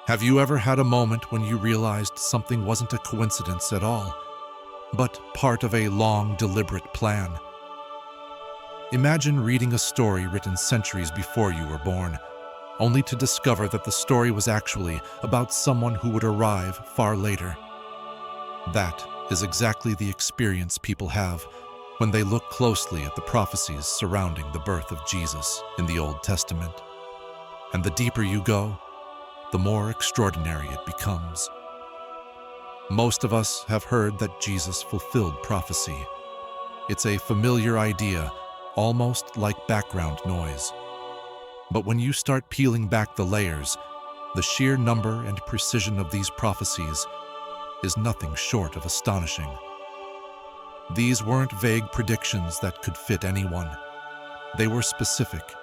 Have you ever had a moment when you realized something wasn't a coincidence at all, but part of a long, deliberate plan? Imagine reading a story written centuries before you were born, only to discover that the story was actually about someone who would arrive far later. That is exactly the experience people have when they look closely at the prophecies surrounding the birth of Jesus in the Old Testament. And the deeper you go, the more extraordinary it becomes. Most of us have heard that Jesus fulfilled prophecy. It's a familiar idea, almost like background noise. But when you start peeling back the layers, the sheer number and precision of these prophecies is nothing short of astonishing. These weren't vague predictions that could fit anyone. They were specific,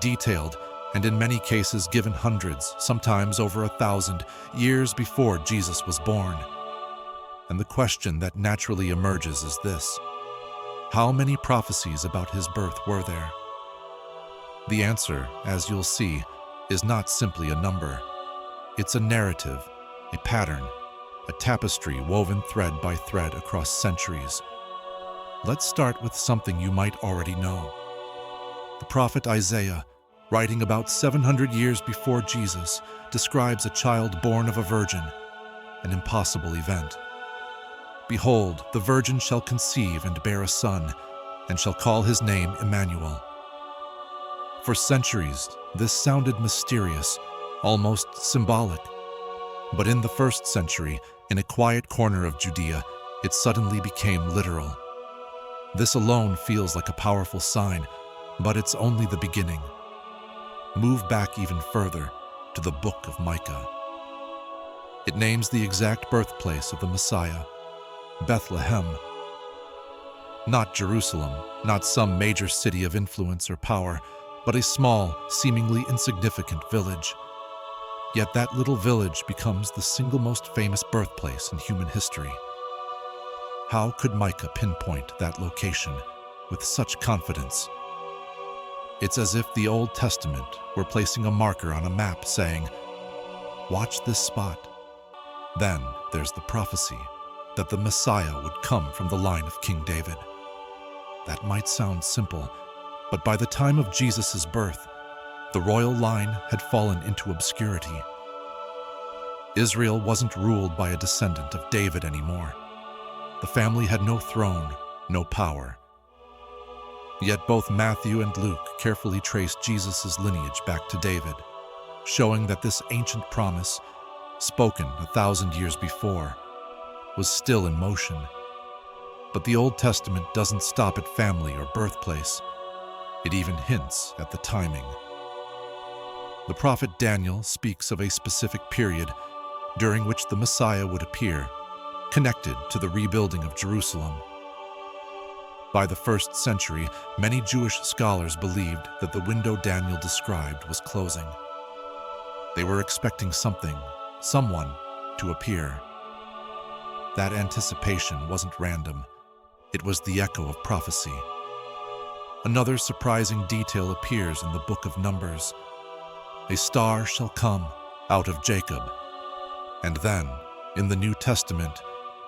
detailed, and in many cases given hundreds, sometimes over 1,000, years before Jesus was born. And the question that naturally emerges is this: how many prophecies about his birth were there? The answer, as you'll see, is not simply a number. It's a narrative, a pattern, a tapestry woven thread by thread across centuries. Let's start with something you might already know. The prophet Isaiah, writing about 700 years before Jesus, describes a child born of a virgin, an impossible event. Behold, the virgin shall conceive and bear a son, and shall call his name Emmanuel. For centuries, this sounded mysterious, almost symbolic. But in the 1st century, in a quiet corner of Judea, it suddenly became literal. This alone feels like a powerful sign, but it's only the beginning. Move back even further to the book of Micah. It names the exact birthplace of the Messiah, Bethlehem. Not Jerusalem, not some major city of influence or power, but a small, seemingly insignificant village. Yet that little village becomes the single most famous birthplace in human history. How could Micah pinpoint that location with such confidence? It's as if the Old Testament were placing a marker on a map saying, "Watch this spot." Then there's the prophecy that the Messiah would come from the line of King David. That might sound simple, but by the time of Jesus' birth, the royal line had fallen into obscurity. Israel wasn't ruled by a descendant of David anymore. The family had no throne, no power. Yet both Matthew and Luke carefully trace Jesus' lineage back to David, showing that this ancient promise, spoken 1,000 years before, was still in motion. But the Old Testament doesn't stop at family or birthplace. It even hints at the timing. The prophet Daniel speaks of a specific period during which the Messiah would appear, connected to the rebuilding of Jerusalem. By the 1st century, many Jewish scholars believed that the window Daniel described was closing. They were expecting something, someone, to appear. That anticipation wasn't random. It was the echo of prophecy. Another surprising detail appears in the book of Numbers. A star shall come out of Jacob. And then, in the New Testament,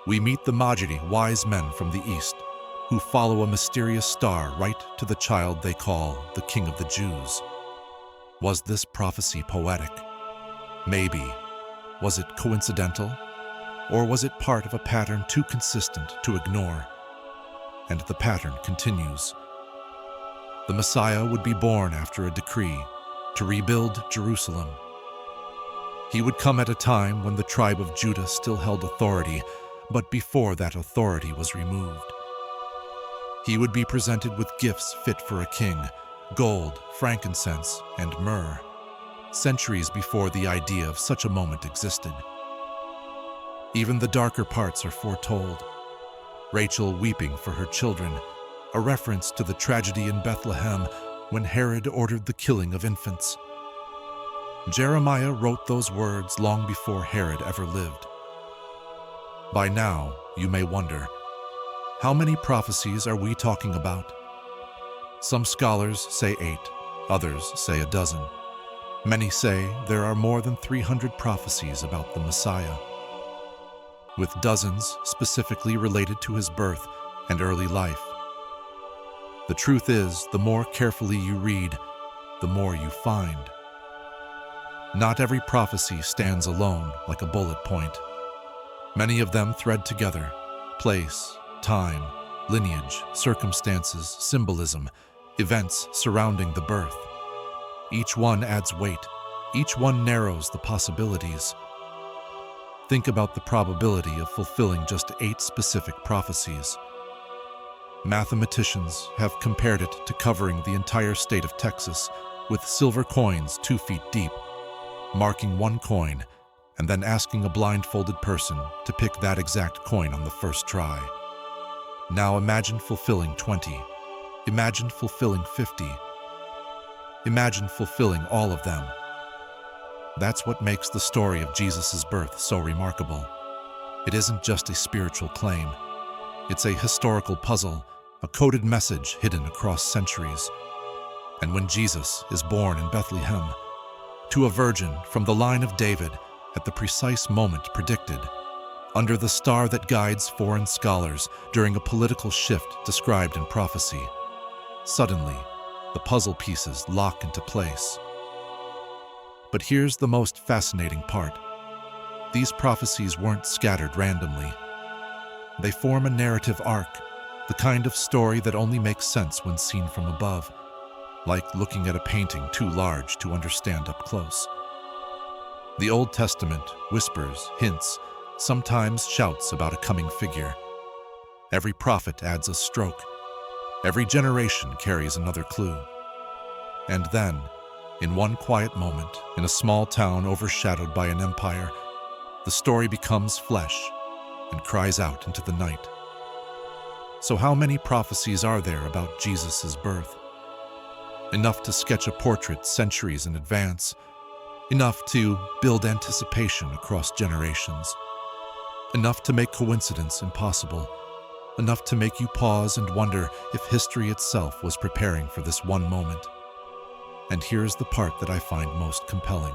we meet the Magi, wise men from the East, who follow a mysterious star right to the child they call the King of the Jews. Was this prophecy poetic? Maybe. Was it coincidental? Or was it part of a pattern too consistent to ignore? And the pattern continues. The Messiah would be born after a decree to rebuild Jerusalem. He would come at a time when the tribe of Judah still held authority, but before that authority was removed. He would be presented with gifts fit for a king, gold, frankincense, and myrrh, centuries before the idea of such a moment existed. Even the darker parts are foretold. Rachel weeping for her children, a reference to the tragedy in Bethlehem when Herod ordered the killing of infants. Jeremiah wrote those words long before Herod ever lived. By now, you may wonder, how many prophecies are we talking about? Some scholars say 8, others say a dozen. Many say there are more than 300 prophecies about the Messiah, with dozens specifically related to his birth and early life. The truth is, the more carefully you read, the more you find. Not every prophecy stands alone like a bullet point. Many of them thread together: place, time, lineage, circumstances, symbolism, events surrounding the birth. Each one adds weight. Each one narrows the possibilities. Think about the probability of fulfilling just 8 specific prophecies. Mathematicians have compared it to covering the entire state of Texas with silver coins 2 feet deep, marking one coin, and then asking a blindfolded person to pick that exact coin on the first try. Now imagine fulfilling 20. Imagine fulfilling 50. Imagine fulfilling all of them. That's what makes the story of Jesus' birth so remarkable. It isn't just a spiritual claim. It's a historical puzzle, a coded message hidden across centuries. And when Jesus is born in Bethlehem, to a virgin from the line of David at the precise moment predicted, under the star that guides foreign scholars during a political shift described in prophecy, suddenly, the puzzle pieces lock into place. But here's the most fascinating part. These prophecies weren't scattered randomly. They form a narrative arc, the kind of story that only makes sense when seen from above, like looking at a painting too large to understand up close. The Old Testament whispers, hints, sometimes shouts about a coming figure. Every prophet adds a stroke. Every generation carries another clue. And then, in one quiet moment, in a small town overshadowed by an empire, the story becomes flesh and cries out into the night. So how many prophecies are there about Jesus' birth? Enough to sketch a portrait centuries in advance. Enough to build anticipation across generations. Enough to make coincidence impossible. Enough to make you pause and wonder if history itself was preparing for this one moment. And here's the part that I find most compelling.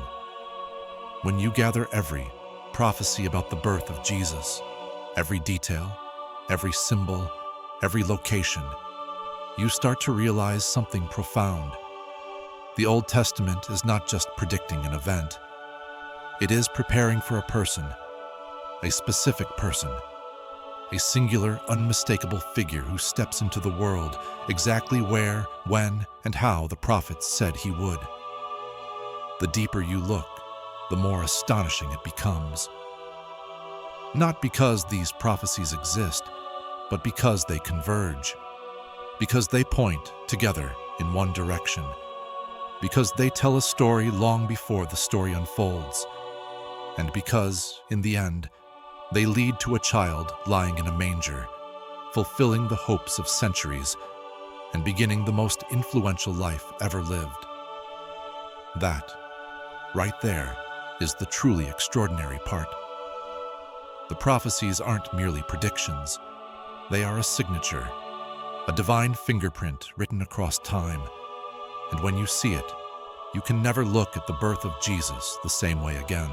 When you gather every prophecy about the birth of Jesus, every detail, every symbol, every location, you start to realize something profound. The Old Testament is not just predicting an event. It is preparing for a person, a specific person, a singular, unmistakable figure who steps into the world exactly where, when, and how the prophets said he would. The deeper you look, the more astonishing it becomes. Not because these prophecies exist, but because they converge. Because they point together in one direction. Because they tell a story long before the story unfolds. And because, in the end, they lead to a child lying in a manger, fulfilling the hopes of centuries and beginning the most influential life ever lived. That, right there, is the truly extraordinary part. The prophecies aren't merely predictions. They are a signature, a divine fingerprint written across time. And when you see it, you can never look at the birth of Jesus the same way again.